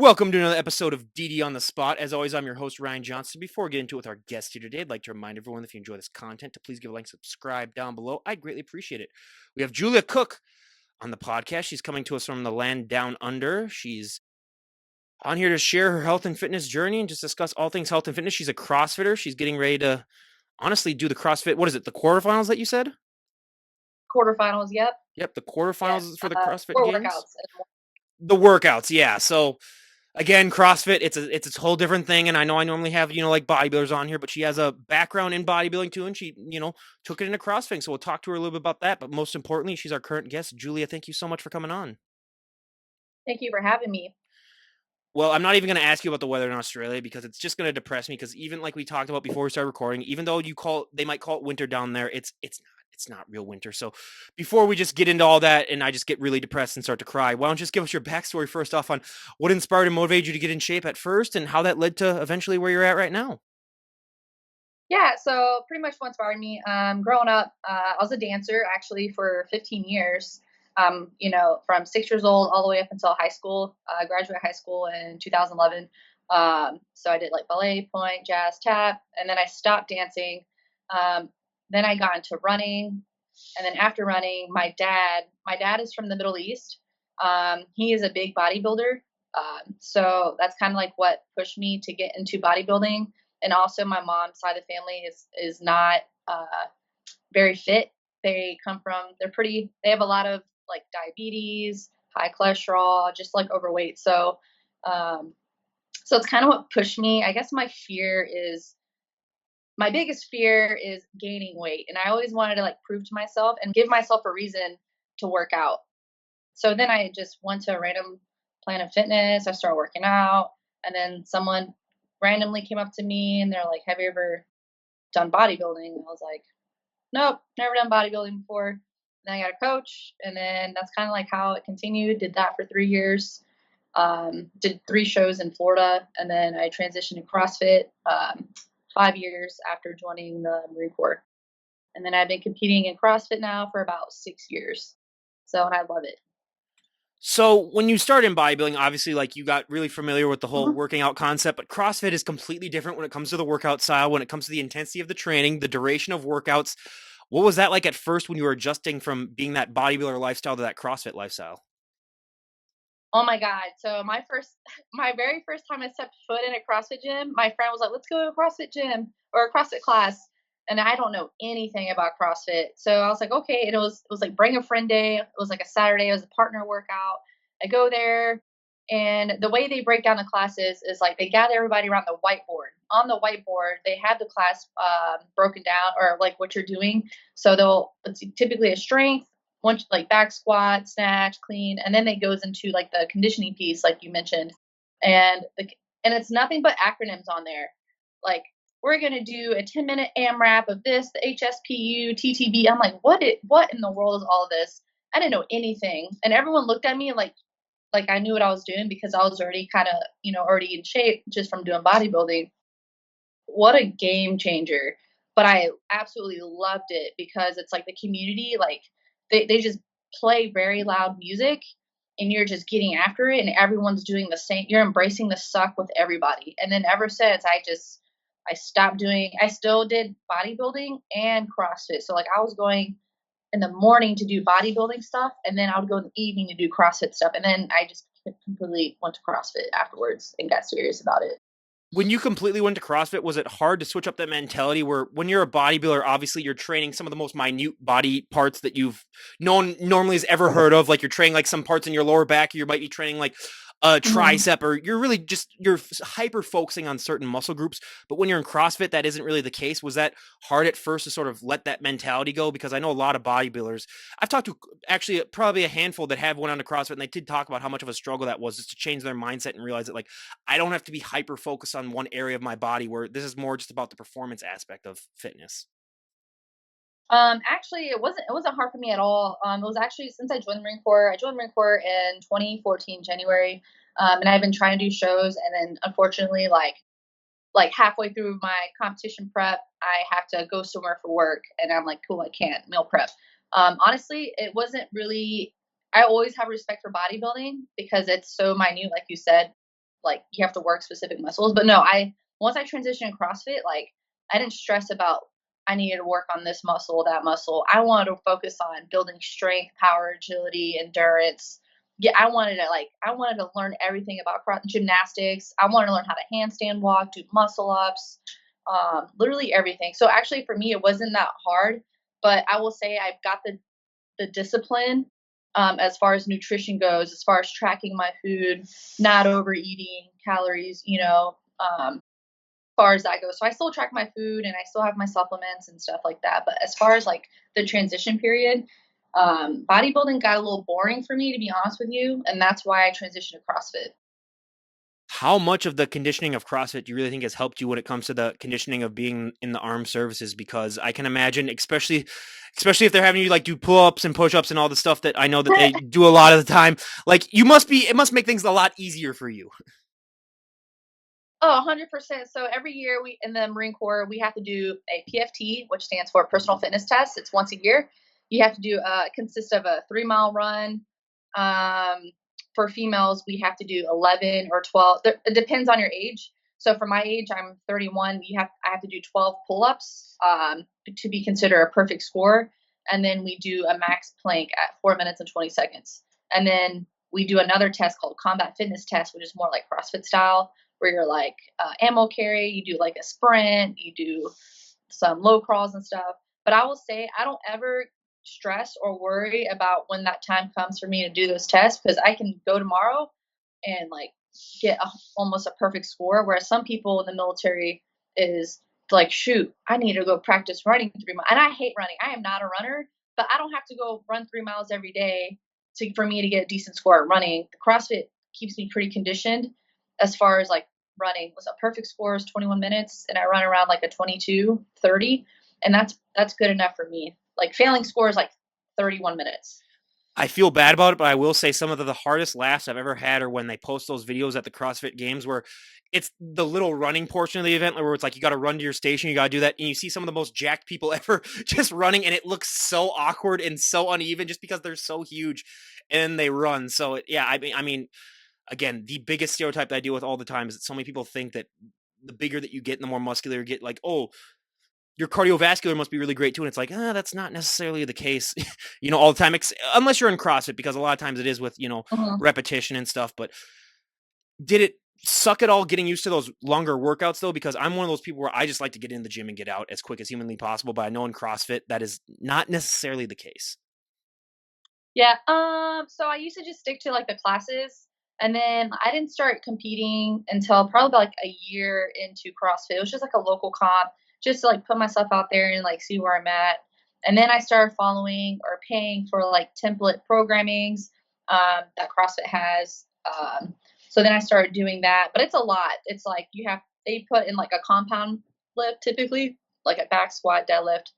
Welcome to another episode of DD on the Spot. As always, I'm your host, Ryan Johnson. Before we get into it with our guest here today, I'd like to remind everyone if you enjoy this content to please give a like, subscribe down below. I'd greatly appreciate it. We have Julia Cook on the podcast. She's coming to us from the land down under. She's on here to share her health and fitness journey and just discuss all things health and fitness. She's a CrossFitter. She's getting ready to honestly do the CrossFit. What is it? The quarterfinals that you said? Quarterfinals, yep. Yep, the Yes, quarterfinals for the CrossFit 4 Games. workouts. The workouts, yeah. So again, CrossFit, it's a whole different thing. And I know I normally have, like bodybuilders on here, but she has a background in bodybuilding too. And she, took it into CrossFit. So we'll talk to her a little bit about that. But most importantly, she's our current guest. Julia, thank you so much for coming on. Thank you for having me. Well, I'm not even going to ask you about the weather in Australia because it's just going to depress me. Because even like we talked about before we started recording, even though they might call it winter down there, it's not real winter. So before we just get into all that and I just get really depressed and start to cry, why don't you just give us your backstory first off on what inspired and motivated you to get in shape at first and how that led to eventually where you're at right now? Yeah, so pretty much what inspired me, growing up, I was a dancer actually for 15 years, from 6 years old all the way up until high school. I graduated high school in 2011. So I did like ballet, point, jazz, tap, and then I stopped dancing. Then I got into running, and then after running, my dad is from the Middle East. He is a big bodybuilder. So that's kind of like what pushed me to get into bodybuilding. And also my mom's side of the family is not very fit. They have a lot of like diabetes, high cholesterol, just like overweight. Um, so it's kind of what pushed me. I guess my biggest fear is gaining weight. And I always wanted to like prove to myself and give myself a reason to work out. So then I just went to a random Planet Fitness. I started working out, and then someone randomly came up to me and they're like, "Have you ever done bodybuilding?" And I was like, "Nope, never done bodybuilding before." And then I got a coach, and then that's kind of like how it continued. Did that for 3 years. Did 3 shows in Florida, and then I transitioned to CrossFit 5 years after joining the Marine Corps. And then I've been competing in CrossFit now for about 6 years. And I love it. So when you started in bodybuilding, obviously like you got really familiar with the whole Mhm. working out concept, but CrossFit is completely different when it comes to the workout style, when it comes to the intensity of the training, the duration of workouts. What was that like at first when you were adjusting from being that bodybuilder lifestyle to that CrossFit lifestyle? Oh my God. So my very first time I stepped foot in a CrossFit gym, my friend was like, "Let's go to a CrossFit gym or a CrossFit class." And I don't know anything about CrossFit. So I was like, okay. And it was like bring a friend day. It was like a Saturday. It was a partner workout. I go there, and the way they break down the classes is like they gather everybody around the whiteboard. On the whiteboard, they have the class broken down or like what you're doing. So it's typically a strength, one like back squat, snatch, clean, and then it goes into like the conditioning piece, like you mentioned, and and it's nothing but acronyms on there, like we're gonna do a 10-minute AMRAP of this, the HSPU, TTB. I'm like, what in the world is all of this? I didn't know anything, and everyone looked at me like I knew what I was doing because I was already kind of already in shape just from doing bodybuilding. What a game changer. But I absolutely loved it because it's like the community, like they just play very loud music and you're just getting after it and everyone's doing the same. You're embracing the suck with everybody. And then ever since I still did bodybuilding and CrossFit. So like I was going in the morning to do bodybuilding stuff and then I would go in the evening to do CrossFit stuff. And then I just completely went to CrossFit afterwards and got serious about it. When you completely went to CrossFit, was it hard to switch up that mentality where when you're a bodybuilder, obviously you're training some of the most minute body parts that you've known normally has ever heard of. Like you're training like some parts in your lower back, you might be training like a Mhm. tricep, or you're hyper focusing on certain muscle groups. But when you're in CrossFit, that isn't really the case. Was that hard at first to sort of let that mentality go? Because I know a lot of bodybuilders, I've talked to actually probably a handful that have went on to CrossFit, and they did talk about how much of a struggle that was just to change their mindset and realize that like I don't have to be hyper focused on one area of my body where this is more just about the performance aspect of fitness. Actually, it wasn't hard for me at all. It was actually since I joined the Marine Corps. I joined the Marine Corps in 2014 January, and I've been trying to do shows. And then, unfortunately, like halfway through my competition prep, I have to go somewhere for work, and I'm like, cool, I can't meal prep. Honestly, it wasn't really. I always have respect for bodybuilding because it's so minute, like you said. like you have to work specific muscles. But no, I once I transitioned to CrossFit, like I didn't stress about I needed to work on this muscle, that muscle. I wanted to focus on building strength, power, agility, endurance. Yeah, I wanted to learn everything about gymnastics. I wanted to learn how to handstand walk, do muscle ups, literally everything. So actually, for me, it wasn't that hard. But I will say I've got the discipline as far as nutrition goes, as far as tracking my food, not overeating calories, far as that goes. So I still track my food and I still have my supplements and stuff like that. But as far as like the transition period, bodybuilding got a little boring for me, to be honest with you. And that's why I transitioned to CrossFit. How much of the conditioning of CrossFit do you really think has helped you when it comes to the conditioning of being in the armed services? Because I can imagine, especially if they're having you like do pull-ups and push-ups and all the stuff that I know that they do a lot of the time, like it must make things a lot easier for you. Oh, 100%. So every year we in the Marine Corps, we have to do a PFT, which stands for personal fitness test. It's once a year. You have to do it consists of a 3 mile run. Um, for females, we have to do 11 or 12. It depends on your age. So for my age, I'm 31. I have to do 12 pull-ups to be considered a perfect score, and then we do a max plank at 4 minutes and 20 seconds, and then we do another test called combat fitness test, which is more like CrossFit style, where you're like ammo carry, you do like a sprint, you do some low crawls and stuff. But I will say I don't ever stress or worry about when that time comes for me to do those tests, because I can go tomorrow and like get almost a perfect score. Whereas some people in the military is like, shoot, I need to go practice running 3 miles. And I hate running. I am not a runner, but I don't have to go run 3 miles every day for me to get a decent score at running. The CrossFit keeps me pretty conditioned as far as like running. Was a perfect score is 21 minutes, and I run around like a 22:30, and that's good enough for me. Like failing score is like 31 minutes. I feel bad about it, but I will say some of the hardest laughs I've ever had are when they post those videos at the CrossFit Games where it's the little running portion of the event where it's like you got to run to your station, you got to do that, and you see some of the most jacked people ever just running, and it looks so awkward and so uneven just because they're so huge and they run. So yeah, I mean, again, the biggest stereotype that I deal with all the time is that so many people think that the bigger that you get and the more muscular you get, like, oh, your cardiovascular must be really great too. And it's like, that's not necessarily the case, all the time, unless you're in CrossFit, because a lot of times it is with, Mhm. repetition and stuff. But did it suck at all getting used to those longer workouts though? Because I'm one of those people where I just like to get in the gym and get out as quick as humanly possible. But I know in CrossFit, that is not necessarily the case. Yeah. So I used to just stick to like the classes, and then I didn't start competing until probably like a year into CrossFit. It was just like a local comp, just to like put myself out there and like see where I'm at. And then I started following or paying for like template programmings that CrossFit has. So then I started doing that, but it's a lot. It's like they put in like a compound lift typically, like a back squat, deadlift,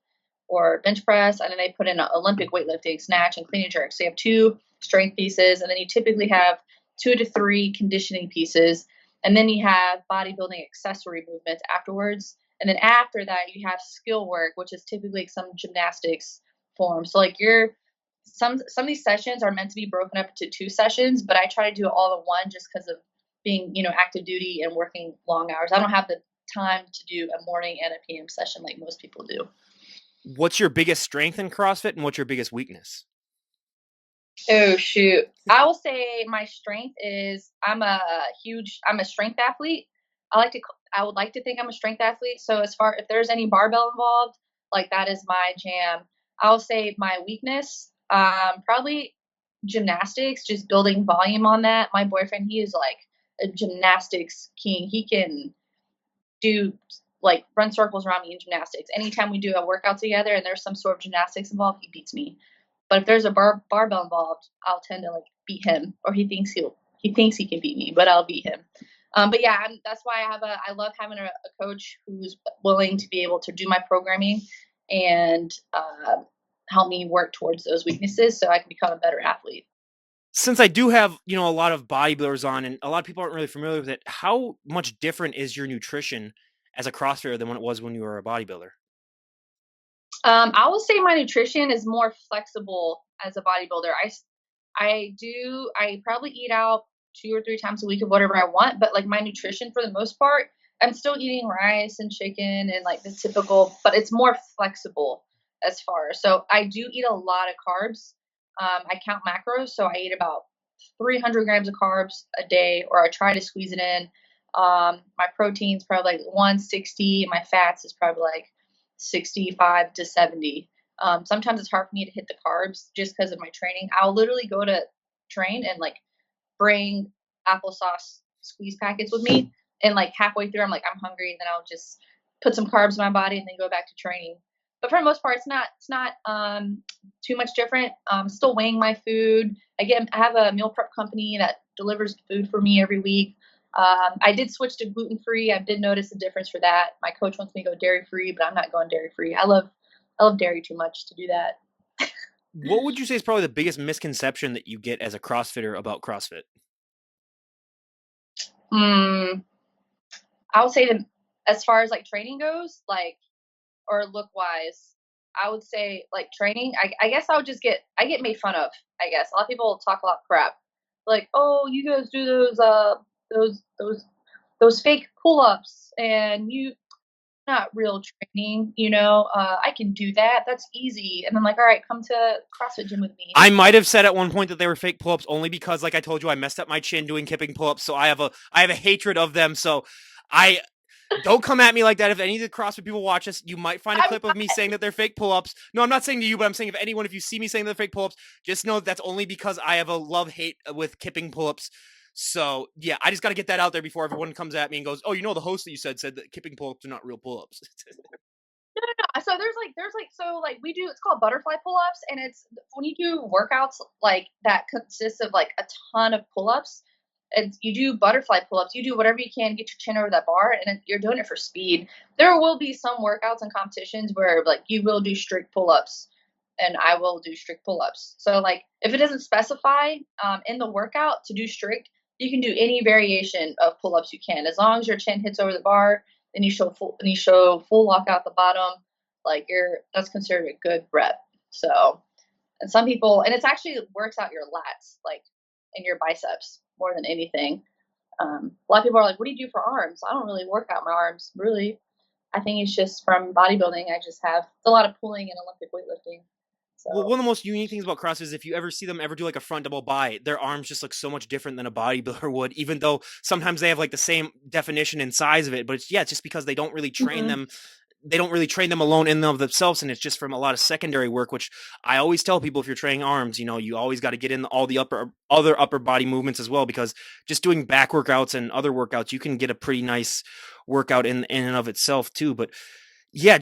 or bench press, and then they put in Olympic weightlifting, snatch, and clean and jerk. So you have two strength pieces, and then you typically have 2 to 3 conditioning pieces, and then you have bodybuilding accessory movements afterwards. And then after that, you have skill work, which is typically some gymnastics form. So like some of these sessions are meant to be broken up into 2 sessions, but I try to do it all in one just because of being, active duty and working long hours. I don't have the time to do a morning and a PM session like most people do. What's your biggest strength in CrossFit and what's your biggest weakness? Oh shoot. I will say my strength is I'm a strength athlete. I would like to think I'm a strength athlete. So as far if there's any barbell involved, like that is my jam. I'll say my weakness, probably gymnastics, just building volume on that. My boyfriend, he is like a gymnastics king. He can do like run circles around me in gymnastics. Anytime we do a workout together and there's some sort of gymnastics involved, he beats me. But if there's a barbell involved, I'll tend to like beat him, or he thinks he can beat me, but I'll beat him. But yeah, that's why I love having a coach who's willing to be able to do my programming and help me work towards those weaknesses so I can become a better athlete. Since I do have, a lot of bodybuilders on and a lot of people aren't really familiar with it, how much different is your nutrition as a CrossFitter than when it was when you were a bodybuilder? I will say my nutrition is more flexible as a bodybuilder. I probably eat out 2 or 3 times a week of whatever I want. But like my nutrition for the most part, I'm still eating rice and chicken and like the typical, but it's more flexible as far. So I do eat a lot of carbs. I count macros, so I eat about 300 grams of carbs a day, or I try to squeeze it in. My protein's probably like 160, and my fats is probably like 65 to 70. Sometimes it's hard for me to hit the carbs just because of my training. I'll literally go to train and like bring applesauce squeeze packets with me, and like halfway through I'm like, I'm hungry, and then I'll just put some carbs in my body and then go back to training. But for the most part, it's not too much different. Still weighing my food. I have a meal prep company that delivers food for me every week. I did switch to gluten free. I did notice a difference for that. My coach wants me to go dairy free, but I'm not going dairy free. I love dairy too much to do that. What would you say is probably the biggest misconception that you get as a CrossFitter about CrossFit? Hmm. I would say that as far as like training goes, like or look wise, I would say like training. I guess I get made fun of. I guess a lot of people talk a lot of crap, like, oh, you guys do those those those fake pull ups, and you not real training. I can do that. That's easy. And I'm like, all right, come to CrossFit gym with me. I might have said at one point that they were fake pull-ups only because, like I told you, I messed up my chin doing kipping pull-ups, so I have a hatred of them. So I don't come at me like that. If any of the CrossFit people watch this, you might find a I'm clip of me saying that they're fake pull-ups. No, I'm not saying to you, but I'm saying if you see me saying they're fake pull-ups, just know that's only because I have a love-hate with kipping pull-ups. So yeah, I just got to get that out there before everyone comes at me and goes, "Oh, the host that you said that kipping pull-ups are not real pull-ups." so there's like we do, it's called butterfly pull-ups, and it's when you do workouts like that consists of like a ton of pull-ups, and you do butterfly pull-ups, you do whatever you can, get your chin over that bar, and you're doing it for speed. There will be some workouts and competitions where like you will do strict pull-ups, and I will do strict pull-ups. So like if it doesn't specify in the workout to do strict, you can do any variation of pull-ups you can, as long as your chin hits over the bar, and you show full lockout the bottom, like that's considered a good rep. So, and some people, and it's actually works out your lats, like, and your biceps more than anything. A lot of people are like, what do you do for arms? I don't really work out my arms, really. I think it's just from bodybuilding. I just have a lot of pulling and Olympic weightlifting. Well, So, one of the most unique things about CrossFit is if you ever see them ever do like a front double bi, their arms just look so much different than a bodybuilder would, even though sometimes they have like the same definition and size of it. But it's just because they don't really train mhm. them. They don't really train them alone in and of themselves, and it's just from a lot of secondary work. Which I always tell people, if you're training arms, you always got to get in all the other upper body movements as well, because just doing back workouts and other workouts, you can get a pretty nice workout in and of itself too. But yeah,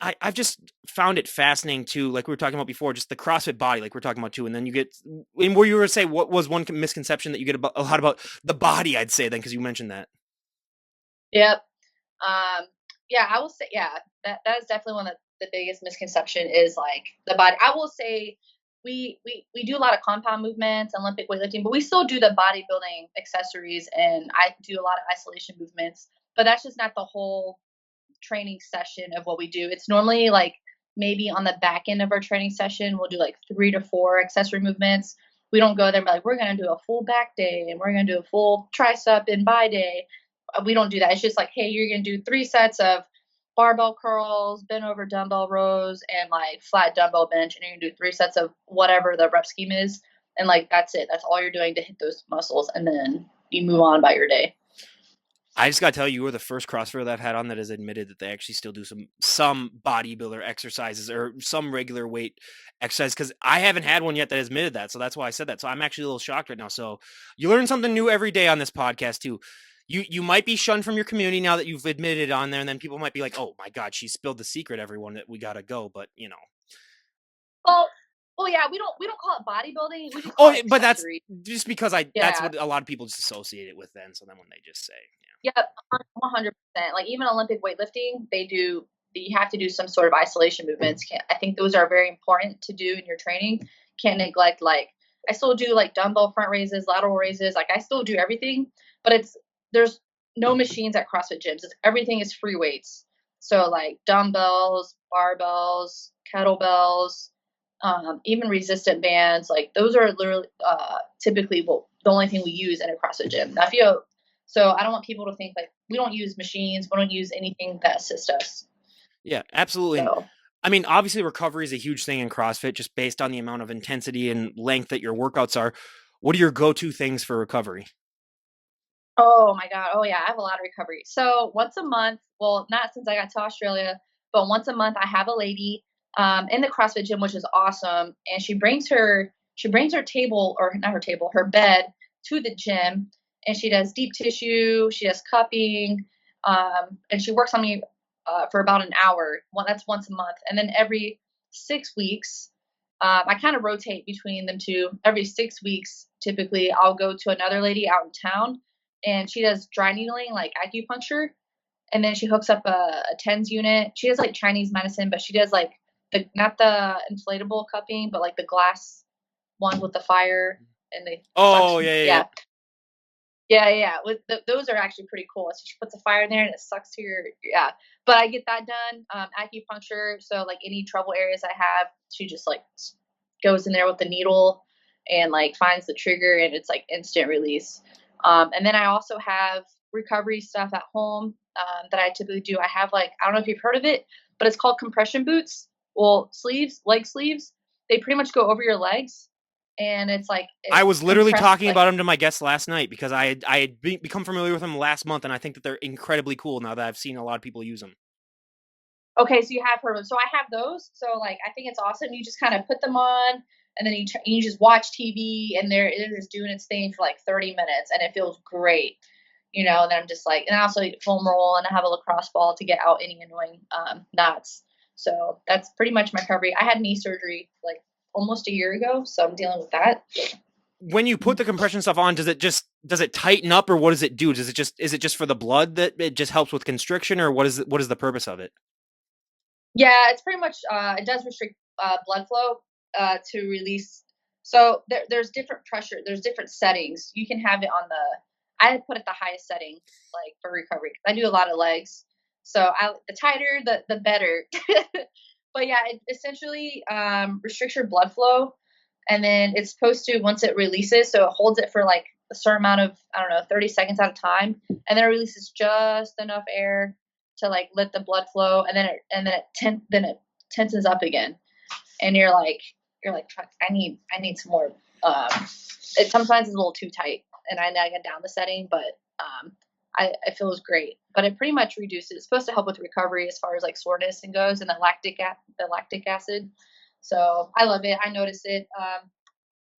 I've just found it fascinating too, like we were talking about before, just the CrossFit body, like we're talking about too, and then you get, and where you were say, what was one misconception that you get about a lot about the body? I'd say then because you mentioned that. Yep. Um, yeah, I will say, yeah, that is definitely one of the biggest misconception is like the body. I will say we do a lot of compound movements, Olympic weightlifting, but we still do the bodybuilding accessories, and I do a lot of isolation movements, but that's just not the whole training session of what we do. It's normally like maybe on the back end of our training session, we'll do like 3 to 4 accessory movements. We don't go there and be like, we're going to do a full back day and we're going to do a full tricep and bi day. We don't do that. It's just like, hey, you're going to do 3 sets of barbell curls, bent over dumbbell rows, and like flat dumbbell bench. And you're going to do 3 sets of whatever the rep scheme is. And like, that's it. That's all you're doing to hit those muscles. And then you move on by your day. I just gotta tell you, you were the first CrossFitter that I've had on that has admitted that they actually still do some bodybuilder exercises or some regular weight exercise. Because I haven't had one yet that has admitted that, so that's why I said that. So I'm actually a little shocked right now. So you learn something new every day on this podcast too. You might be shunned from your community now that you've admitted it on there, and then people might be like, "Oh my God, she spilled the secret, everyone, that we gotta go." But Well, well, yeah, we don't call it bodybuilding. We just call oh, it but that's accessory. just because that's Yeah. what a lot of people just associate it with. Then, so then when they just say, Yep. 100%. Like even Olympic weightlifting, you have to do some sort of isolation movements. I think those are very important to do in your training. Can't neglect, like, I still do like dumbbell front raises, lateral raises. Like I still do everything, but there's no machines at CrossFit gyms. Everything is free weights. So like dumbbells, barbells, kettlebells, even resistant bands. Like those are literally typically what the only thing we use in a CrossFit gym. Now, if you so I don't want people to think like we don't use machines, we don't use anything that assist us. Yeah, absolutely. And So, I mean, obviously, recovery is a huge thing in CrossFit, just based on the amount of intensity and length that your workouts are. What are your go-to things for recovery? oh my God, oh yeah, I have a lot of recovery. So once a month, well, not since I got to Australia, but once a month, I have a lady in the CrossFit gym, which is awesome, and she brings her table, or not her table, her bed to the gym, and she does deep tissue, she does cupping, and she works on me for about an hour. Well, that's once a month, and then every 6 weeks, I kind of rotate between them two. Every 6 weeks, typically, I'll go to another lady out in town, and she does dry needling, like acupuncture, and then she hooks up a TENS unit. She does like Chinese medicine, but she does like the not the inflatable cupping, but like the glass one with the fire and the Oh, suction. yeah, yeah, yeah. Yeah, yeah, yeah, yeah. With those are actually pretty cool. So she puts a fire in there and it sucks to your, yeah. But I get that done. Acupuncture. So like any trouble areas I have, she just like goes in there with the needle and like finds the trigger, and it's like instant release. And then I also have recovery stuff at home that I typically do. I have like, I don't know if you've heard of it, but it's called compression boots. Well, sleeves, leg sleeves. They pretty much go over your legs, and it's like I it was literally compresses talking like. about them to my guests last night because I had become familiar with them last month, and I think that they're incredibly cool now that I've seen a lot of people use them. Okay, so you have heard of, so I have those. So like I think it's awesome. You just kind of put them on, and then you just watch TV, and it is doing its thing for like 30 minutes, and it feels great. And then I'm just like, and I also eat foam roll, and I have a lacrosse ball to get out any annoying knots. So that's pretty much my recovery. I had knee surgery like almost a year ago, so I'm dealing with that. When you put the compression stuff on, does it tighten up, or what does it do? Is it just for the blood that it just helps with constriction, or what is the purpose of it? Yeah, it's pretty much it does restrict blood flow to release. So there's different pressure. There's different settings. You can have it on the. I put it the highest setting, like for recovery, 'cause I do a lot of legs. So the tighter, the better. But yeah, it essentially restricts your blood flow, and then it's supposed to, once it releases, so it holds it for like a certain amount of, I don't know, 30 seconds at a time, and then it releases just enough air to like let the blood flow, and then it tenses up again, and you're like fuck, I need some more. It sometimes is a little too tight, and I get down the setting, but I feel it's great. But it pretty much reduces. It's supposed to help with recovery as far as like soreness and goes, and the lactic acid. So I love it. I notice it.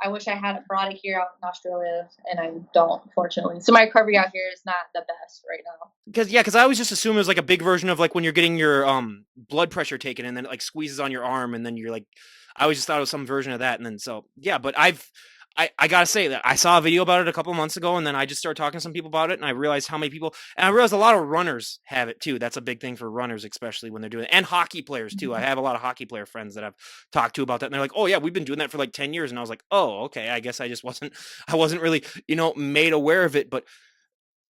I wish I had brought it here out in Australia, and I don't, unfortunately. So my recovery out here is not the best right now. Because I always just assume it was like a big version of like when you're getting your blood pressure taken, and then it like squeezes on your arm, and then you're like, I always just thought it was some version of that, and then so yeah. But I gotta say that I saw a video about it a couple of months ago, and then I just started talking to some people about it, and I realized how many people, and I realized a lot of runners have it too. That's a big thing for runners, especially when they're doing it, and hockey players too. I Mhm. have a lot of hockey player friends that I've talked to about that, and they're like, "Oh yeah, we've been doing that for like 10 years," and I was like, "Oh okay, I guess I just wasn't, I wasn't really made aware of it." But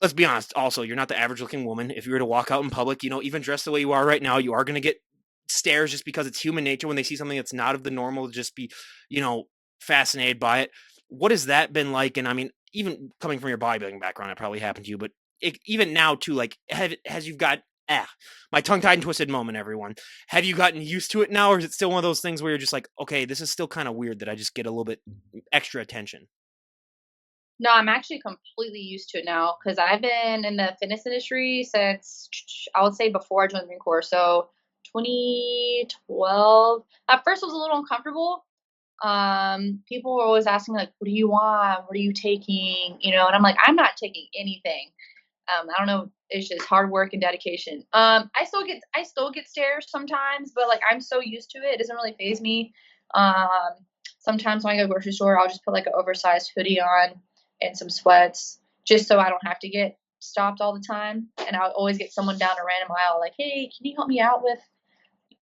let's be honest, also, you're not the average looking woman. If you were to walk out in public, even dressed the way you are right now, you are going to get stares just because it's human nature when they see something that's not of the normal to just be, you know, fascinated by it. What has that been like? And I mean, even coming from your bodybuilding background, it probably happened to you, but even now too, like, has you've got, my tongue tied and twisted moment, everyone. Have you gotten used to it now? Or is it still one of those things where you're just like, okay, this is still kind of weird that I just get a little bit extra attention? No, I'm actually completely used to it now because I've been in the fitness industry since I would say before I joined the Marine Corps. So 2012. At first, it was a little uncomfortable. People were always asking like, "What do you want? What are you taking?" And I'm like, "I'm not taking anything." I don't know. It's just hard work and dedication. I still get stares sometimes, but like I'm so used to it, it doesn't really phase me. Um, Sometimes when I go grocery store, I'll just put like an oversized hoodie on and some sweats, just so I don't have to get stopped all the time. And I'll always get someone down a random aisle like, "Hey, can you help me out with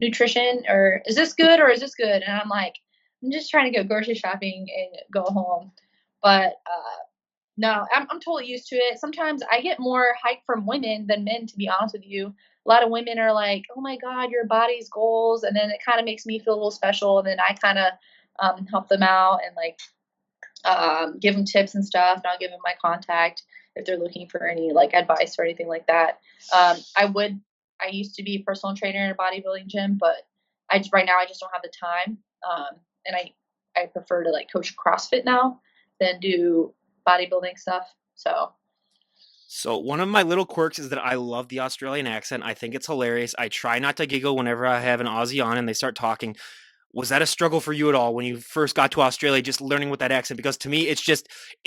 nutrition? Or is this good? Or is this good?" And I'm like, I'm just trying to go grocery shopping and go home. But no, I'm totally used to it. Sometimes I get more hype from women than men, to be honest with you. A lot of women are like, "Oh my God, your body's goals," and then it kind of makes me feel a little special, and then I kind of help them out and like give them tips and stuff, and I'll give them my contact if they're looking for any like advice or anything like that. I used to be a personal trainer in a bodybuilding gym, but right now I just don't have the time. And I prefer to like coach CrossFit now than do bodybuilding stuff. So one of my little quirks is that I love the Australian accent. I think it's hilarious. I try not to giggle whenever I have an Aussie on and they start talking. Was that a struggle for you at all when you first got to Australia, just learning what that accent? Because to me, it's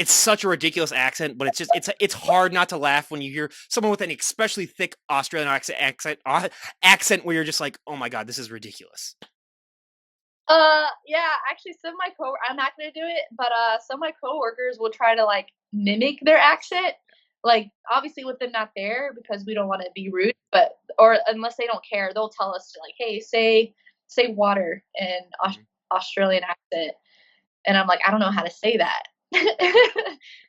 such a ridiculous accent, but it's hard not to laugh when you hear someone with an especially thick Australian accent where you're just like, oh my God, this is ridiculous. Yeah, actually, I'm not gonna do it, but some of my coworkers will try to like mimic their accent. Like, obviously, with them not there because we don't want to be rude, but or unless they don't care, they'll tell us to like, hey, say water in Australian accent, and I'm like, I don't know how to say that.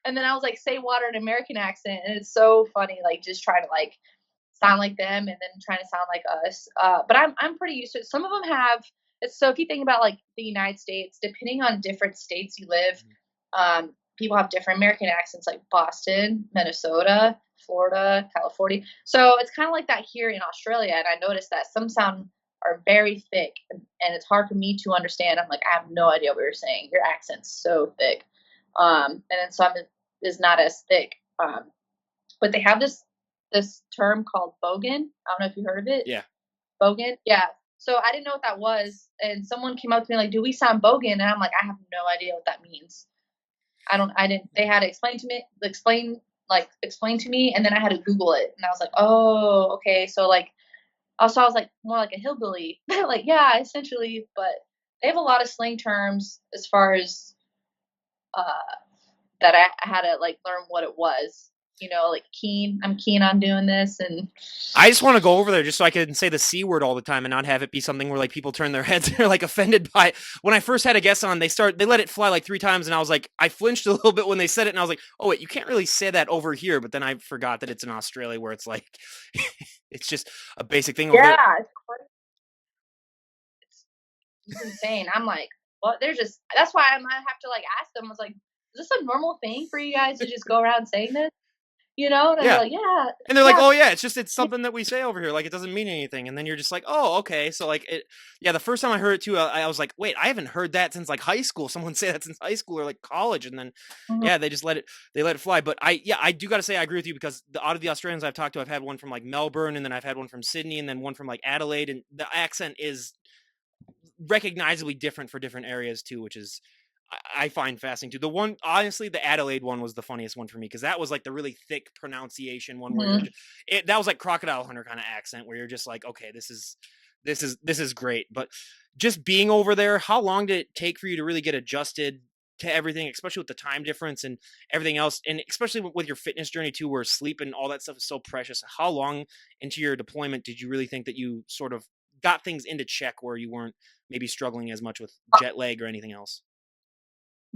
And then I was like, say water in American accent, and it's so funny, like just trying to like sound like them and then trying to sound like us. But I'm pretty used to it. Some of them have. So if you think about like the United States, depending on different states you live, people have different American accents, like Boston, Minnesota, Florida, California. So it's kind of like that here in Australia. And I noticed that some sound are very thick, and it's hard for me to understand. I'm like, I have no idea what you're saying. Your accent's so thick. And then some is not as thick. But they have this term called bogan. I don't know if you heard of it. Yeah. Bogan. Yeah. So I didn't know what that was, and someone came up to me like, "Do we sound bogan?" And I'm like, "I have no idea what that means. I didn't. They had to explain to me, and then I had to Google it, and I was like, "Oh, okay." So like, also I was like more like a hillbilly, like yeah, essentially. But they have a lot of slang terms as far as uh, that I had to like learn what it was. Like keen. I'm keen on doing this, and I just want to go over there just so I can say the C word all the time and not have it be something where like people turn their heads they're like offended by it. When I first had a guest on, they let it fly like 3 times and I was like, I flinched a little bit when they said it and I was like, oh wait, you can't really say that over here. But then I forgot that it's in Australia where it's like it's just a basic thing over there. yeah, it's insane. I'm like, well, that's why I might have to like ask them. I was like, is this a normal thing for you guys to just go around saying this? And they're Yeah. like, yeah, And they're like, yeah. "Oh yeah, it's something that we say over here. Like it doesn't mean anything." And then you're just like, "Oh, okay." So like yeah, the first time I heard it too, I was like, "Wait, I haven't heard that since like high school. Someone say that since high school or like college." And then Mhm. yeah, they let it fly. But I do got to say I agree with you because out of the Australians I've talked to, I've had one from like Melbourne and then I've had one from Sydney and then one from like Adelaide and the accent is recognizably different for different areas too, which is I find fascinating too. The one, honestly, the Adelaide one was the funniest one for me because that was like the really thick pronunciation one where Mhm. that was like Crocodile Hunter kind of accent where you're just like, okay, this is great. But just being over there, how long did it take for you to really get adjusted to everything, especially with the time difference and everything else, and especially with your fitness journey too, where sleep and all that stuff is so precious? How long into your deployment did you really think that you sort of got things into check where you weren't maybe struggling as much with jet lag or anything else?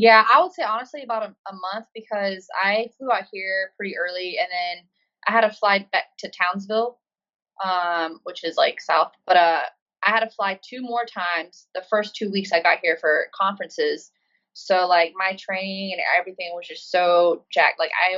Yeah, I would say honestly about a month because I flew out here pretty early, and then I had to fly back to Townsville, which is like south. But I had to fly 2 more times the first 2 weeks I got here for conferences. So like my training and everything was just so jacked. Like I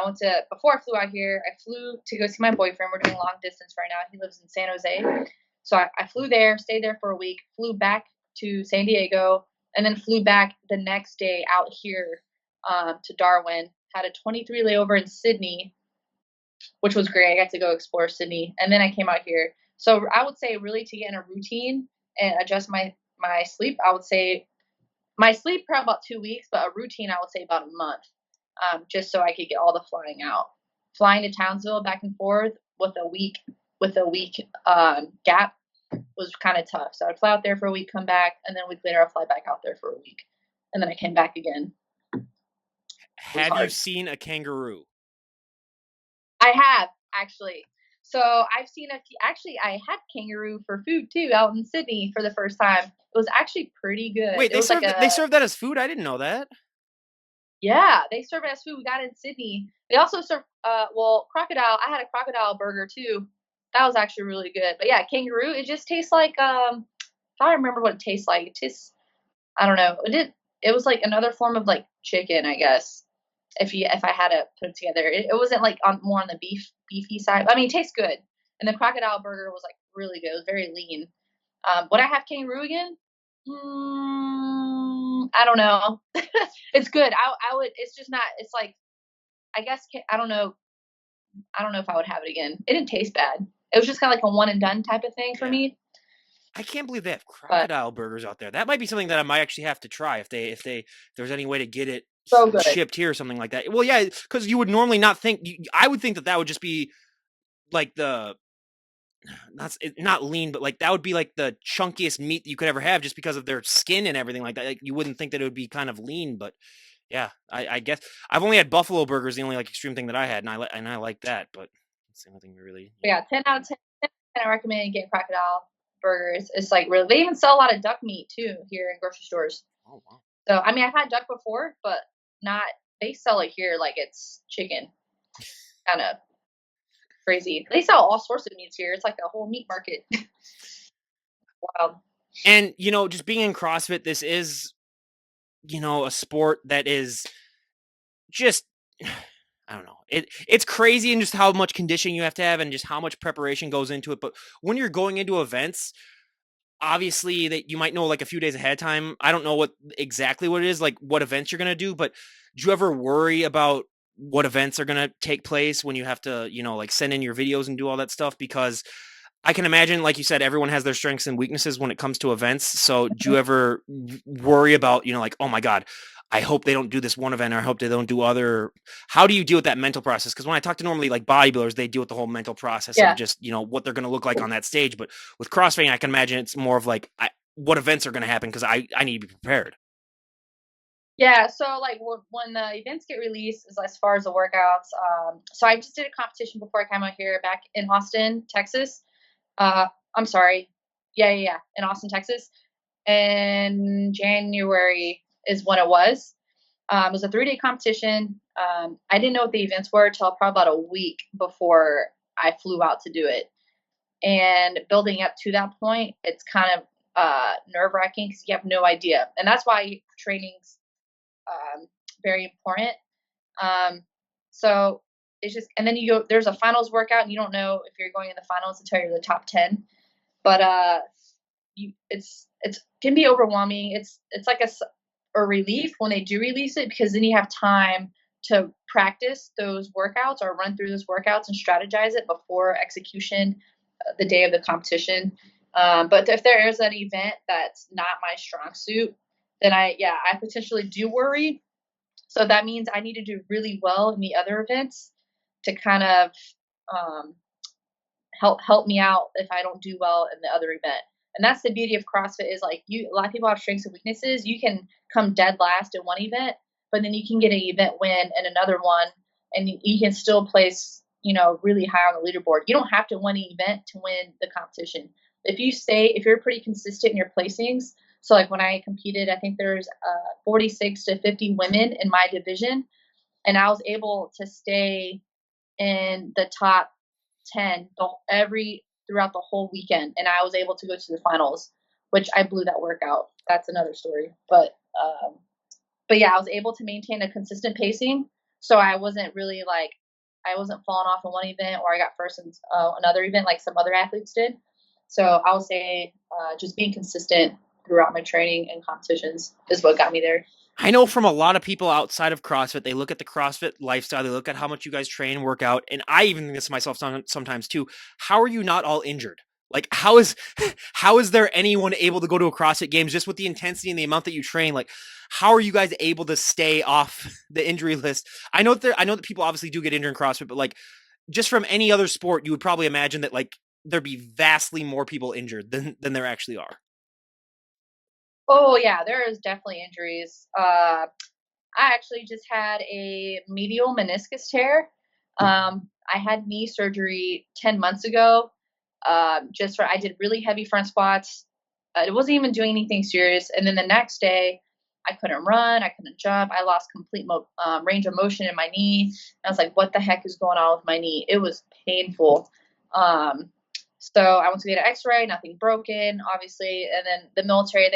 went to before I flew out here, I flew to go see my boyfriend. We're doing long distance right now. He lives in San Jose. So I flew there, stayed there for a week, flew back to San Diego, and then flew back the next day out here to Darwin. Had a 23 layover in Sydney, which was great. I got to go explore Sydney, and then I came out here. So I would say really to get in a routine and adjust my sleep, I would say my sleep probably about 2 weeks, but a routine I would say about a month, just so I could get all the flying out. Flying to Townsville back and forth with a week gap was kind of tough. So I'd fly out there for a week, come back, and then a week later I'll fly back out there for a week, and then I came back again. It was Have you hard. seen a kangaroo? I have actually. So I've seen a few. Actually, I had kangaroo for food too out in Sydney for the first time. It was actually pretty good. Wait, It was like they a serve that as food? I didn't know that. yeah. They serve it as food. We got it in Sydney. They also serve well crocodile. I had a crocodile burger too. That was actually really good. But yeah, kangaroo. It just tastes like if I remember what it tastes like. It tastes I don't know. it was like another form of like chicken, I guess. If I had to put it together, it wasn't like on more on the beefy side. I mean, it tastes good, and the crocodile burger was like really good. It was very lean. Would I have kangaroo again? I don't know. It's good. I would. It's just not. It's like I guess I don't know. I don't know if I would have it again. It didn't taste bad. It was just kind of like a one and done type of thing for Yeah. me. I can't believe they have But crocodile burgers out there. That might be something that I might actually have to try if there's any way to get it so good. shipped here or something like that. Well, yeah, because you would normally not think. I would think that that would just be like the not lean, but like that would be like the chunkiest meat you could ever have, just because of their skin and everything like that. Like you wouldn't think that it would be kind of lean, but yeah, I guess I've only had buffalo burgers, the only like extreme thing that I had, and I like that, but it's the only thing we really. But yeah, 10 out of 10. I recommend getting crocodile burgers. It's like really. They even sell a lot of duck meat too here in grocery stores. Oh wow. So I mean, I've had duck before, but not. They sell it here like it's chicken. Kind of crazy. They sell all sorts of meats here. It's like a whole meat market. Wow. And just being in CrossFit, this is a sport that is just I don't know. It's crazy and just how much conditioning you have to have and just how much preparation goes into it. But when you're going into events, obviously that you might know like a few days ahead of time. I don't know exactly what it is, like what events you're gonna do, but do you ever worry about what events are gonna take place when you have to, like send in your videos and do all that stuff? Because I can imagine, like you said, everyone has their strengths and weaknesses when it comes to events. So do you ever worry about, like, oh my God, I hope they don't do this one event, or I hope they don't do other. How do you deal with that mental process? Because when I talk to normally like bodybuilders, they deal with the whole mental process of Yeah. just, what they're going to look like on that stage. But with CrossFit, I can imagine it's more of like, what events are going to happen, because I need to be prepared. Yeah, so like when the events get released, as far as the workouts, so I just did a competition before I came out here back in Austin, Texas. I'm sorry, yeah, in Austin, Texas, and January is when it was. It was a 3-day competition. I didn't know what the events were until probably about a week before I flew out to do it. And building up to that point, it's kind of nerve wracking because you have no idea, and that's why training's very important. Um, so it's just, and then you go, there's a finals workout, and you don't know if you're going in the finals until you're the top 10. But it's can be overwhelming. It's like a relief when they do release it, because then you have time to practice those workouts or run through those workouts and strategize it before execution, the day of the competition. But if there is an event that's not my strong suit, then I potentially do worry. So that means I need to do really well in the other events to kind of um, help me out if I don't do well in the other event. And that's the beauty of CrossFit is like a lot of people have strengths and weaknesses. You can come dead last in one event, but then you can get an event win in another one, and you can still place, really high on the leaderboard. You don't have to win an event to win the competition. If you're pretty consistent in your placings. So like when I competed, I think there's 46 to 50 women in my division, and I was able to stay in the top 10 throughout the whole weekend, and I was able to go to the finals, which I blew that workout. That's another story. But yeah, I was able to maintain a consistent pacing, so I wasn't really like I wasn't falling off in one event or I got first in another event like some other athletes did. So I would say just being consistent throughout my training and competitions is what got me there. I know from a lot of people outside of CrossFit, they look at the CrossFit lifestyle, they look at how much you guys train, work out, and I even think this to myself sometimes too. How are you not all injured? Like how is how is there anyone able to go to a CrossFit Games just with the intensity and the amount that you train? Like how are you guys able to stay off the injury list? I know that people obviously do get injured in CrossFit, but like just from any other sport, you would probably imagine that like there'd be vastly more people injured than there actually are. Oh yeah, there is definitely injuries. I actually just had a medial meniscus tear. I had knee surgery 10 months ago. I did really heavy front squats. It wasn't even doing anything serious. And then the next day, I couldn't run. I couldn't jump. I lost complete range of motion in my knee. I was like, what the heck is going on with my knee? It was painful. So I went to get an x-ray, nothing broken, obviously. And then the military,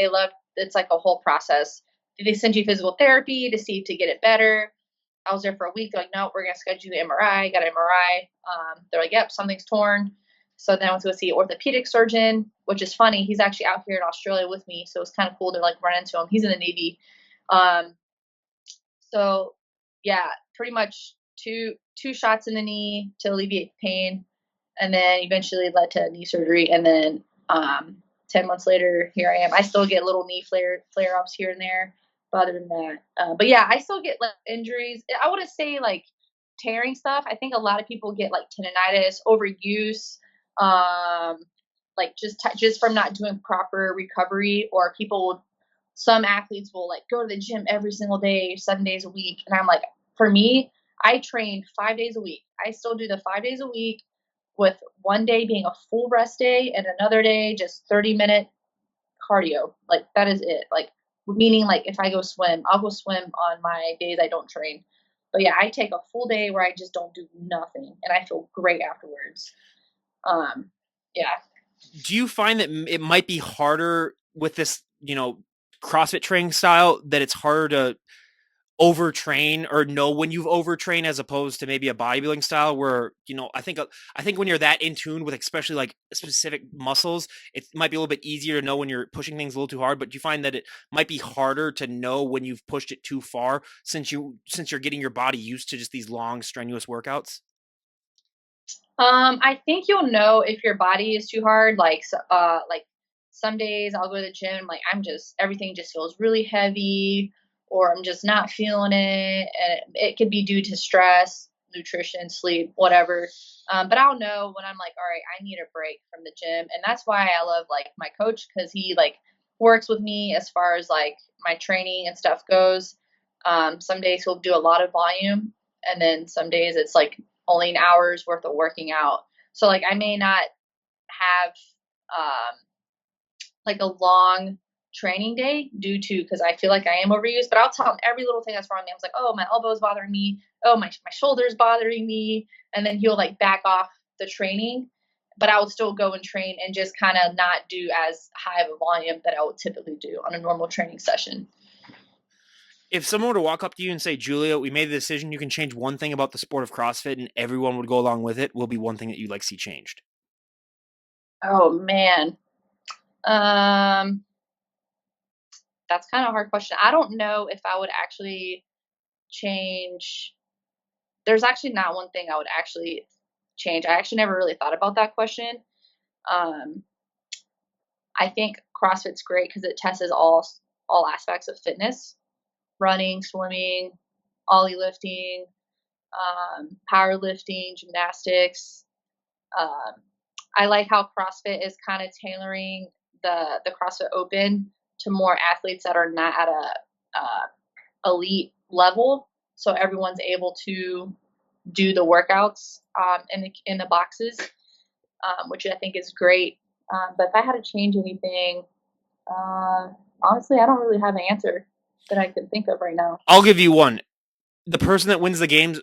it's like a whole process Did they send you physical therapy to see to get it better? I was there for a week. They're like, no, we're gonna schedule you an MRI. Got an MRI. They're like, yep, something's torn. So then I went to go see an orthopedic surgeon, which is funny. He's actually out here in Australia with me, so it's kind of cool to like run into him. He's in the Navy. Um, so yeah, pretty much two shots in the knee to alleviate pain, and then eventually led to knee surgery. And then 10 months later, here I am. I still get little knee flare ups here and there, but other than that, but yeah, I still get like injuries. I wouldn't say like tearing stuff. I think a lot of people get like tendonitis, overuse, um, like just from not doing proper recovery, or people some athletes will like go to the gym every single day, 7 days a week. And I'm like, for me, I train 5 days a week. I still do the 5 days a week with one day being a full rest day and another day just 30-minute cardio. Like that is it. Like meaning like if I go swim, I'll go swim on my days I don't train. But yeah, I take a full day where I just don't do nothing and I feel great afterwards. Um yeah. Do you find that it might be harder with this, CrossFit training style, that it's harder to overtrain or know when you've overtrained as opposed to maybe a bodybuilding style where, I think when you're that in tune with especially like specific muscles, it might be a little bit easier to know when you're pushing things a little too hard, but do you find that it might be harder to know when you've pushed it too far since you're getting your body used to just these long strenuous workouts? I think you'll know if your body is too hard. Like some days I'll go to the gym, like everything just feels really heavy, or I'm just not feeling it, and it could be due to stress, nutrition, sleep, whatever. But I'll know when I'm like, all right, I need a break from the gym, and that's why I love like my coach because he like works with me as far as like my training and stuff goes. Some days he'll do a lot of volume, and then some days it's like only an hour's worth of working out. So like I may not have um, like a long training day due to because I feel like I am overused, but I'll tell him every little thing that's wrong with me. I was like, oh, my elbow's bothering me. Oh, my shoulder's bothering me. And then he'll like back off the training, but I will still go and train and just kind of not do as high of a volume that I would typically do on a normal training session. If someone were to walk up to you and say, Julia, we made the decision, you can change one thing about the sport of CrossFit and everyone would go along with it, will be one thing that you'd like to see changed? Oh man. Um, that's kind of a hard question. I don't know if I would actually change. There's actually not one thing I would actually change. I actually never really thought about that question. Um, I think CrossFit's great because it tests all aspects of fitness: running, swimming, ollie lifting, powerlifting, gymnastics. Um, I like how CrossFit is kind of tailoring the CrossFit Open to more athletes that are not at a elite level, so everyone's able to do the workouts in the boxes, which I think is great. But if I had to change anything, uh, honestly, I don't really have an answer that I can think of right now. I'll give you one. The person that wins the games,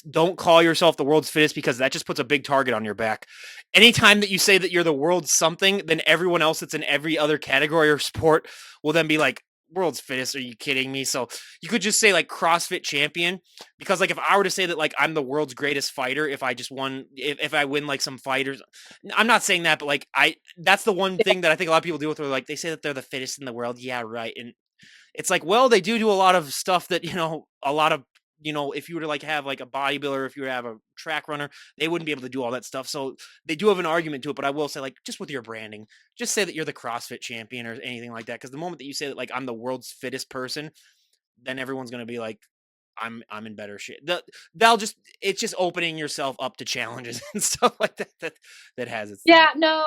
don't call yourself the world's fittest because that just puts a big target on your back. Anytime that you say that you're the world's something, then everyone else that's in every other category or sport will then be like, world's fittest, are you kidding me? So you could just say like CrossFit champion, because like if I were to say that like I'm the world's greatest fighter, if I just won, if I win like some fighters, I'm not saying that, but like that's the one thing that I think a lot of people deal with, where like they say that they're the fittest in the world. Yeah, right. And it's like, well, they do a lot of stuff that, a lot of, if you were to like have like a bodybuilder, if you were to have a track runner, they wouldn't be able to do all that stuff. So they do have an argument to it, but I will say, like, just with your branding, just say that you're the CrossFit champion or anything like that. Because the moment that you say that, like, I'm the world's fittest person, then everyone's gonna be like, I'm in better shape. They'll just it's just opening yourself up to challenges and stuff like that. That has its Yeah, thing. no,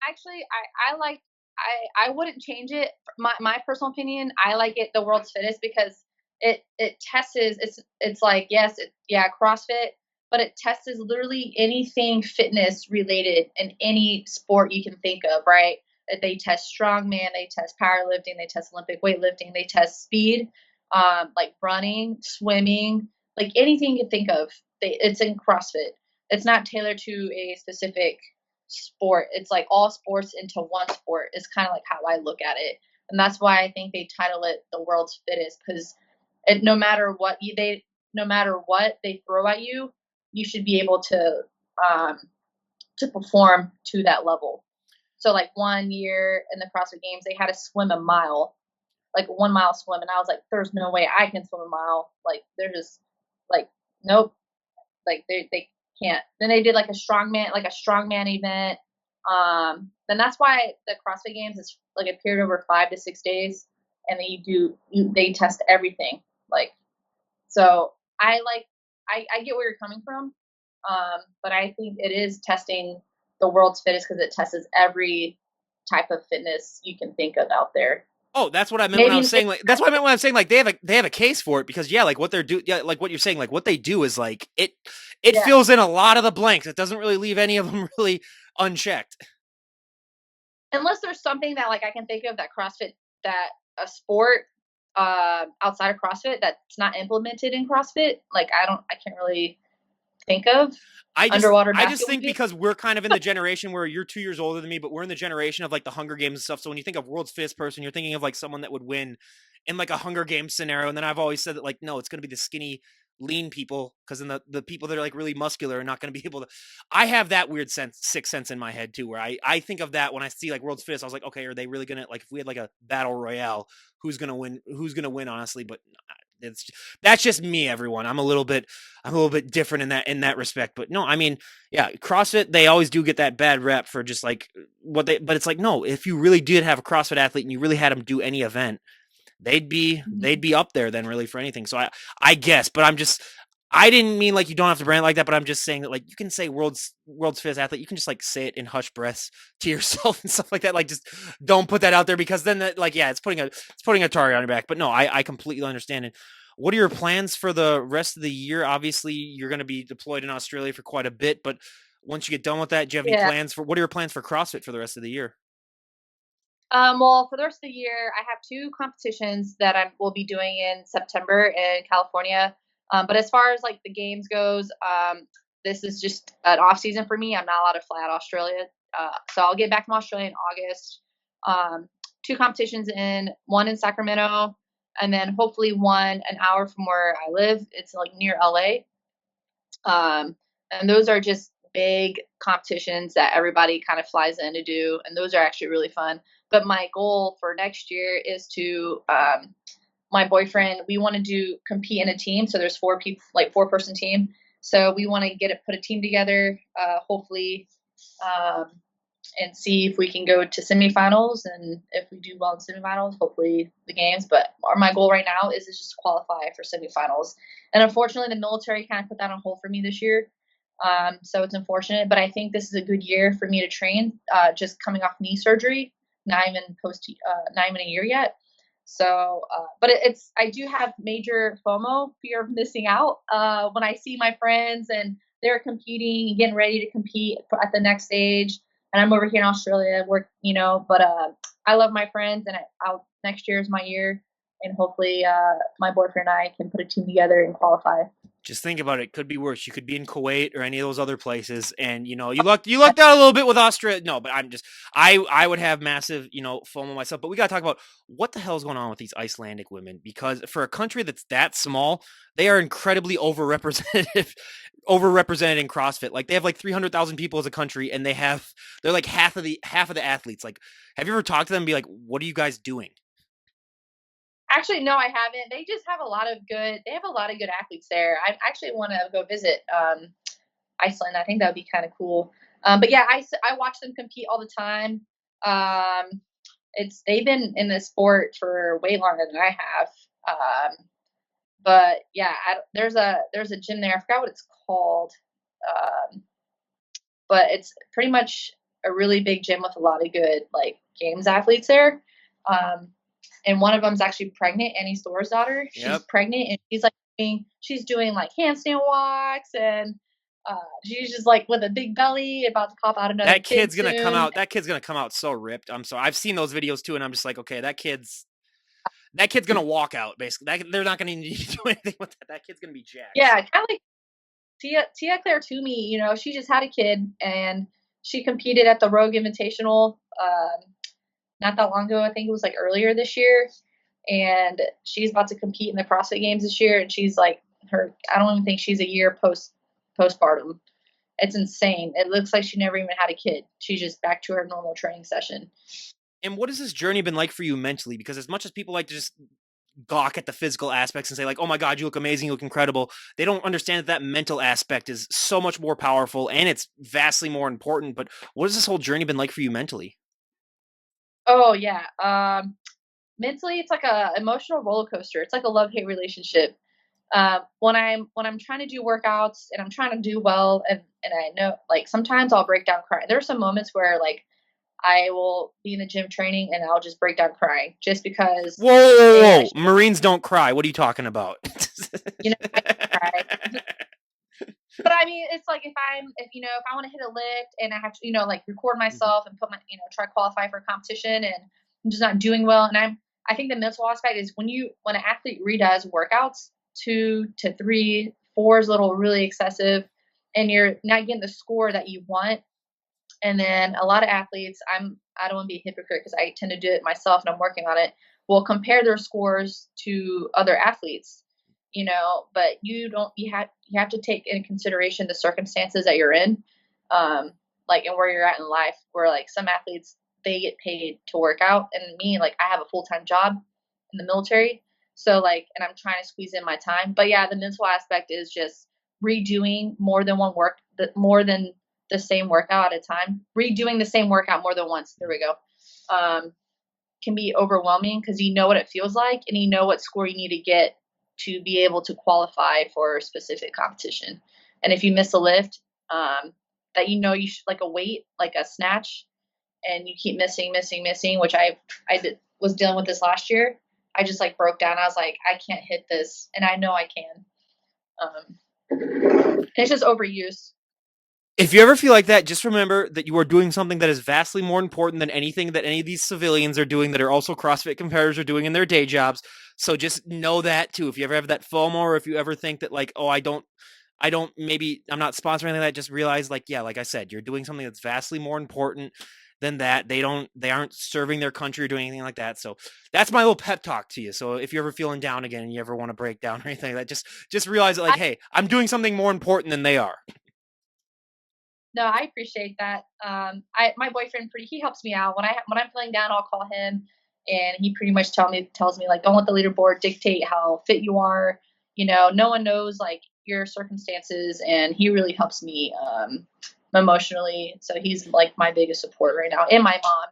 actually, I like I wouldn't change it. My personal opinion, I like it the world's fittest because it tests it's like yes, yeah, CrossFit, but it tests literally anything fitness related in any sport you can think of, right? That they test strongman, they test powerlifting, they test Olympic weightlifting, they test speed, like running, swimming, like anything you can think of. It's in CrossFit. It's not tailored to a specific sport. It's like all sports into one sport is kind of like how I look at it. and that's why I think they title it the world's fittest, because no matter what they throw at you, you should be able um, to perform to that level. So like one year in the CrossFit Games, they had to swim a mile, like a 1 mile swim, and I was like, "There's no way I can swim a mile." Like they're just like, nope, like they can't. Then they did like a strongman event. Then that's why the CrossFit Games is like a period over 5 to 6 days, and then they test everything. Like so, I get where you're coming from, but I think it is testing the world's fittest because it tests every type of fitness you can think of out there. Oh, that's what I meant when I was Maybe saying like that's what I meant when I was saying like they have a case for it because yeah, like what they're like what you're saying, like what they do is like it yeah. fills in a lot of the blanks. It doesn't really leave any of them really unchecked. Unless there's something that like I can think of that CrossFit that a sport outside of CrossFit that's not implemented in CrossFit. Like I can't really think of underwater I just basketball think game. because we're kind of in the generation where you're 2 years older than me, but we're in the generation of like the Hunger Games and stuff. So when you think of world's fittest person, you're thinking of like someone that would win in like a Hunger Games scenario. And then I've always said that like, no, it's going to be the skinny, lean people because then the people that are like really muscular are not going to be able to. I have that weird sixth sense in my head too, where I think of that when I see like world's fittest. I was like, okay, are they really going to like if we had like a battle royale, who's going to win? Who's going to win? Honestly, but it's that's just me, everyone. I'm a little bit different in that respect. But no, I mean, yeah, CrossFit, they always do get that bad rep for just like what they, but it's like, no, if you really did have a CrossFit athlete and you really had them do any event, they'd Mhm. be up there then really for anything. So I guess, but I didn't mean like you don't have to brand it like that, but I'm just saying that like you can say world's fittest athlete, you can just like say it in hushed breaths to yourself and stuff like that. Like just don't put that out there because then that, like yeah, it's putting a target on your back. But no, I completely understand it. What are your plans for the rest of the year? Obviously, you're going to be deployed in Australia for quite a bit, but once you get done with that, do you have any Yeah. plans for what are your plans for CrossFit for the rest of the year? Well, for the rest of the year, I have two competitions that I will be doing in September in California. But as far as like the games goes, this is just an off season for me. I'm not allowed to fly out Australia, so I'll get back from Australia in August. Two competitions in one in Sacramento, and then hopefully one an hour from where I live. It's like near LA. And those are just big competitions that everybody kind of flies in to do, and those are actually really fun. But my goal for next year is to my boyfriend. We want to do compete in a team. So there's 4 people, like 4-person team. So we want to put a team together, hopefully, um, and see if we can go to semifinals. And if we do well in semifinals, hopefully the games. But my goal right now is to just qualify for semifinals. And unfortunately, the military kind of put that on hold for me this year. So it's unfortunate, but I think this is a good year for me to train. Just coming off knee surgery, not even a year yet. So, but I do have major FOMO, fear of missing out, when I see my friends and they're competing, getting ready to compete at the next stage, and I'm over here in Australia, but I love my friends, and next year is my year, and hopefully, my boyfriend and I can put a team together and qualify. Just think about it. Could be worse. You could be in Kuwait or any of those other places, and you lucked out a little bit with Australia. No, but I would have massive FOMO myself. But we got to talk about what the hell is going on with these Icelandic women because for a country that's that small, they are incredibly overrepresented in CrossFit. Like they have like 300,000 people as a country, and they're like half of the athletes. Like, have you ever talked to them and be like, what are you guys doing? Actually, no, I haven't. They have a lot of good athletes there. I actually want to go visit Iceland. I think that would be kind of cool. But yeah, I watch them compete all the time. Um, they've been in this sport for way longer than I have. But yeah, there's a gym there. I forgot what it's called. Um, but it's pretty much a really big gym with a lot of good like games athletes there. Um, and one of them's actually pregnant. Annie Store's daughter. She's Yep. pregnant, and she's doing like handstand walks, and she's just like with a big belly, about to pop out another That kid kid's gonna come soon. out. That kid's gonna come out so ripped. I'm sorry. I've seen those videos too, and I'm just like, okay, that kid's gonna walk out. Basically, they're not gonna need to do anything with that. That kid's gonna be jacked. Yeah, kind of like Tia Claire Toomey. She just had a kid, and she competed at the Rogue Invitational. not that long ago. I think it was like earlier this year, and she's about to compete in the CrossFit Games this year. And she's like her. I don't even think she's a year postpartum. It's insane. It looks like she never even had a kid. She's just back to her normal training session. And what has this journey been like for you mentally? Because as much as people like to just gawk at the physical aspects and say like, "Oh my God, you look amazing, you look incredible," they don't understand that that mental aspect is so much more powerful and it's vastly more important. But what has this whole journey been like for you mentally? Oh yeah. Mentally, it's like a emotional roller coaster. It's like a love hate relationship. When I'm trying to do workouts and I'm trying to do well, and I know like sometimes I'll break down crying. There are some moments where like I will be in the gym training and I'll just break down crying just because, Whoa, whoa, whoa, A, I whoa. should, Marines don't cry. What are you talking about? I cry. But I mean, it's like if I want to hit a lift and I have to, like record myself and put try to qualify for a competition and I'm just not doing well. And I think the mental aspect is when an athlete redoes workouts, 2 to 3, 4 is a little really excessive and you're not getting the score that you want. And then a lot of athletes, I don't want to be a hypocrite because I tend to do it myself and I'm working on it, will compare their scores to other athletes, but you have to take into consideration the circumstances that you're in, like and where you're at in life, where like some athletes they get paid to work out and me, like I have a full-time job in the military. So like and I'm trying to squeeze in my time. But yeah, the mental aspect is just redoing more than the same workout at a time. Redoing the same workout more than once. There we go. Can be overwhelming because you know what it feels like and you know what score you need to get to be able to qualify for a specific competition. And if you miss a lift, that you should like a weight, like a snatch, and you keep missing, which was dealing with this last year. I just like broke down. I was like, I can't hit this, and I know I can. It's just overuse. If you ever feel like that, just remember that you are doing something that is vastly more important than anything that any of these civilians are doing that are also CrossFit competitors are doing in their day jobs. So just know that too. If you ever have that FOMO or if you ever think that like, oh, maybe I'm not sponsoring anything like that, just realize like, yeah, like I said, you're doing something that's vastly more important than that. They aren't serving their country or doing anything like that. So that's my little pep talk to you. So if you're ever feeling down again and you ever want to break down or anything like that, just realize that like, I, hey, I'm doing something more important than they are. no, I appreciate that. My boyfriend he helps me out when I'm feeling down. I'll call him, and he pretty much tells me like, don't let the leaderboard dictate how fit you are. No one knows like your circumstances, and he really helps me emotionally. So he's like my biggest support right now, and my mom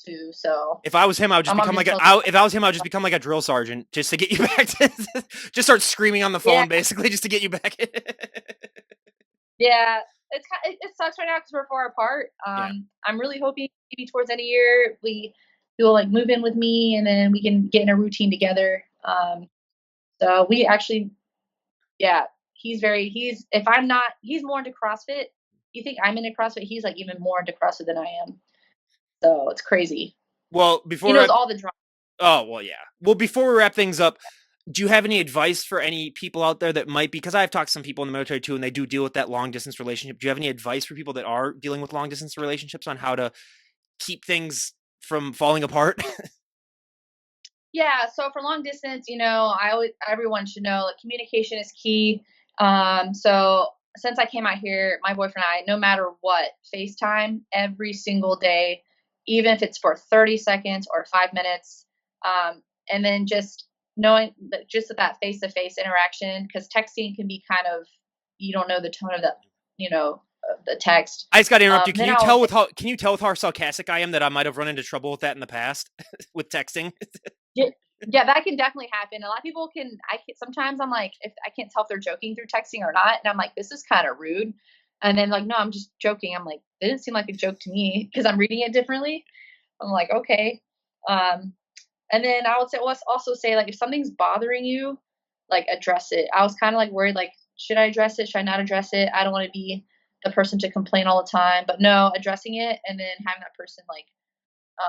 too. So If I was him, I would my just mom become just like a. tells me, If I was him, I would just become like a drill sergeant just to get you back to. Just start screaming on the yeah, phone, basically, just to get you back. yeah. It sucks right now because we're far apart. Yeah. I'm really hoping maybe towards the end of the year he'll like move in with me and then we can get in a routine together. So we actually, yeah, he's if I'm not, he's more into CrossFit. You think I'm into CrossFit? He's like even more into CrossFit than I am. So it's crazy. Well, He knows all the drama. oh well, yeah. Well, before we wrap things up, do you have any advice for any people out there that might be? Because I've talked to some people in the military too, and they do deal with that long distance relationship. Do you have any advice for people that are dealing with long distance relationships on how to keep things from falling apart? Yeah, so for long distance, everyone should know like communication is key. So since I came out here, my boyfriend and I, no matter what, FaceTime every single day, even if it's for 30 seconds or 5 minutes. And then just knowing that just that face to face interaction, because texting can be kind of, you don't know the tone of the text. I just got to interrupt you. Then I'll Can you tell with how sarcastic I am that I might have run into trouble with that in the past with texting? Yeah, yeah, that can definitely happen. A lot of people sometimes I'm like, if I can't tell if they're joking through texting or not, and I'm like, this is kind of rude. And then like, no, I'm just joking. I'm like, it didn't seem like a joke to me because I'm reading it differently. I'm like, okay. Um, and then I would also say like if something's bothering you, like address it. I was kind of like worried, like, should I address it? Should I not address it? I don't want to be the person to complain all the time, but no, addressing it and then having that person like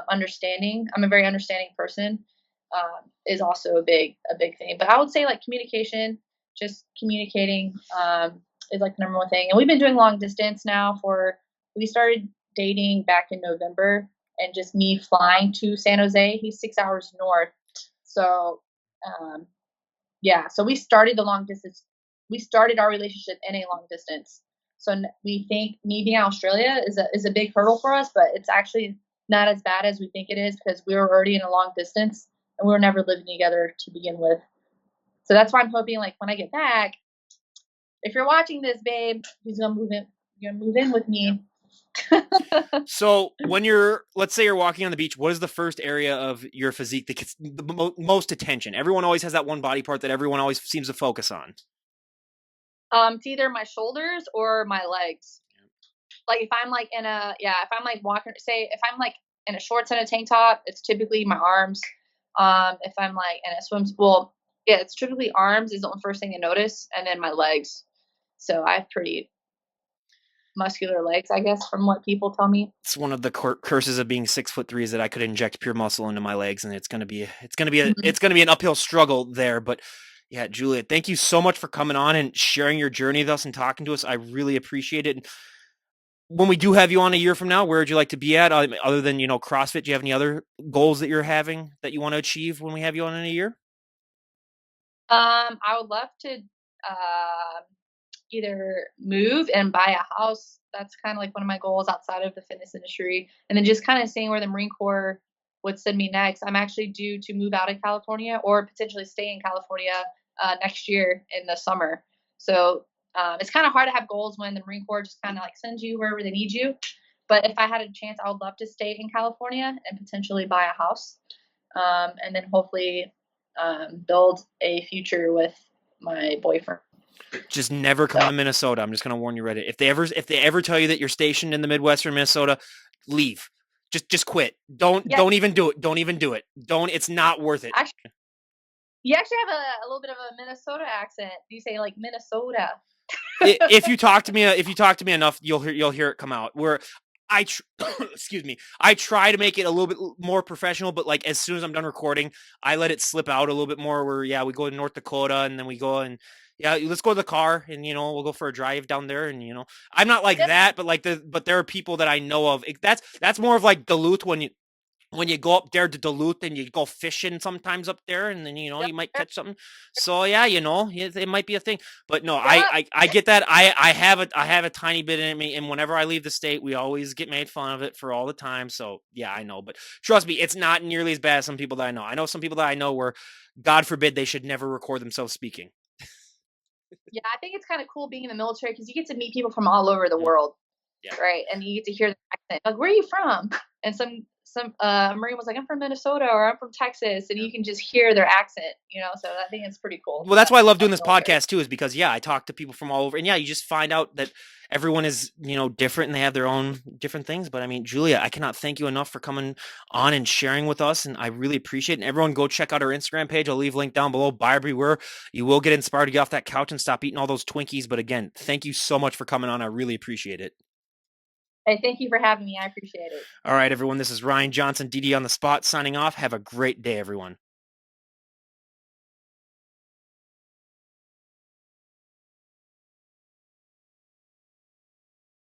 understanding. I'm a very understanding person. Is also a big thing. But I would say like communication, just communicating is like the number one thing. And we've been doing long distance now we started dating back in November. and just me flying to San Jose. He's 6 hours north. So, um, yeah, so we started the long distance. We started our relationship in a long distance. So we think me being in Australia is a big hurdle for us, but it's actually not as bad as we think it is because we were already in a long distance and we were never living together to begin with. So that's why I'm hoping, like, when I get back, if you're watching this, babe, he's gonna move in. You're gonna move in with Yep. me. So when let's say you're walking on the beach, what is the first area of your physique that gets the most attention? Everyone always has that one body part that everyone always seems to focus on. It's either my shoulders or my legs. Like if I'm like if I'm like walking, say if I'm like in a shorts and a tank top, it's typically my arms. If I'm like in a well, yeah, it's typically arms is the first thing I notice, and then my legs. So I have pretty muscular legs, I guess, from what people tell me. It's one of the curses of being 6'3" is that I could inject pure muscle into my legs, and Mhm. it's gonna be an uphill struggle there. But yeah, Julia, thank you so much for coming on and sharing your journey with us and talking to us. I really appreciate it. And when we do have you on a year from now, where would you like to be at, other than CrossFit? Do you have any other goals that you're having that you want to achieve when we have you on in a year? I would love to either move and buy a house. That's kind of like one of my goals outside of the fitness industry. And then just kind of seeing where the Marine Corps would send me next. I'm actually due to move out of California or potentially stay in California next year in the summer. So it's kind of hard to have goals when the Marine Corps just kind of like sends you wherever they need you. But if I had a chance, I would love to stay in California and potentially buy a house, and then hopefully build a future with my boyfriend. Just never come So, to Minnesota. I'm just gonna warn you right. If they ever tell you that you're stationed in the Midwestern Minnesota, leave. Just quit. Don't yeah, don't even do it. Don't even do it. Don't. It's not worth it. actually, you actually have a little bit of a Minnesota accent. You say like Minnesota. If you talk to me enough, you'll hear it come out. Where excuse me, I try to make it a little bit more professional, but like as soon as I'm done recording, I let it slip out a little bit more. Where yeah, we go to North Dakota and then we go and yeah, let's go to the car and we'll go for a drive down there and I'm not like Yep, that, but there are people that I know of. That's more of like Duluth when you go up there to Duluth and you go fishing sometimes up there and then yep, you might yep, catch something. So yeah, it might be a thing. But no, I yep. I, I get that. I have a tiny bit in me, and whenever I leave the state, we always get made fun of it for all the time. So yeah, I know. But trust me, it's not nearly as bad as some people that I know. I know some people that I know where God forbid they should never record themselves speaking. Yeah, I think it's kind of cool being in the military because you get to meet people from all over the Yeah. world, Yeah. right? And you get to hear the accent. Like, where are you from? And some Marine was like, I'm from Minnesota or I'm from Texas, and Yeah. you can just hear their accent. So I think it's pretty cool Well, that's why I love about doing the this military. podcast too, is because yeah, I talk to people from all over, and yeah, you just find out that everyone is different and they have their own different things. But I mean, Julia, I cannot thank you enough for coming on and sharing with us, and I really appreciate it. And everyone, go check out our Instagram page. I'll leave a link down below. Buyer beware. You will get inspired to get off that couch and stop eating all those Twinkies. But again, thank you so much for coming on. I really appreciate it. Hey, thank you for having me. I appreciate it. All right, everyone, this is Ryan Johnson, DD on the spot, signing off. Have a great day, everyone.